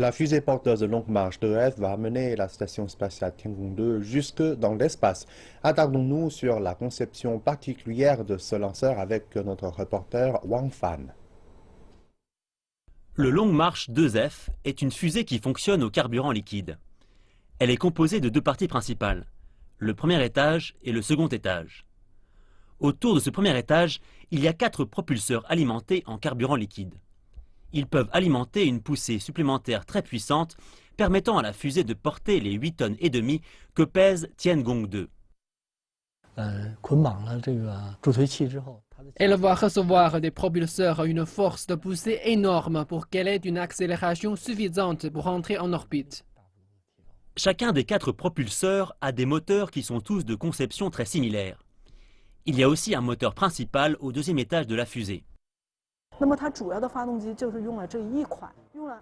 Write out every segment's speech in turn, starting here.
La fusée porteuse Longue Marche 2F va amener la station spatiale Tiangong 2 jusque dans l'espace. Attardons-nous sur la conception particulière de ce lanceur avec notre reporter Wang Fan. Le Long March 2F est une fusée qui fonctionne au carburant liquide. Elle est composée de deux parties principales, le premier étage et le second étage. Autour de ce premier étage, il y a 4 propulseurs alimentés en carburant liquide. Ils peuvent alimenter une poussée supplémentaire très puissante, permettant à la fusée de porter les 8 tonnes et demie que pèse Tiangong 2. Elle va recevoir des propulseurs à une force de poussée énorme pour qu'elle ait une accélération suffisante pour entrer en orbite. Chacun des 4 propulseurs a des moteurs qui sont tous de conception très similaire. Il y a aussi un moteur principal au deuxième étage de la fusée.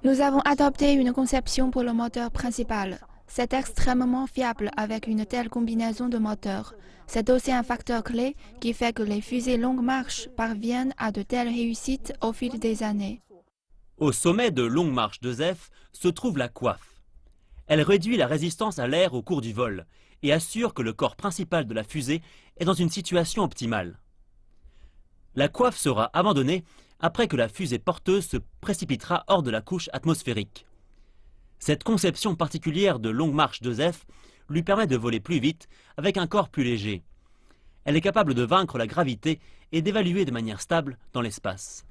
Nous avons adopté une conception pour le moteur principal. C'est extrêmement fiable avec une telle combinaison de moteurs. C'est aussi un facteur clé qui fait que les fusées longue marche parviennent à de telles réussites au fil des années. Au sommet de Long March 2F se trouve la coiffe. Elle réduit la résistance à l'air au cours du vol et assure que le corps principal de la fusée est dans une situation optimale. La coiffe sera abandonnée après que la fusée porteuse se précipitera hors de la couche atmosphérique. Cette conception particulière de Long March 2F lui permet de voler plus vite avec un corps plus léger. Elle est capable de vaincre la gravité et d'évaluer de manière stable dans l'espace.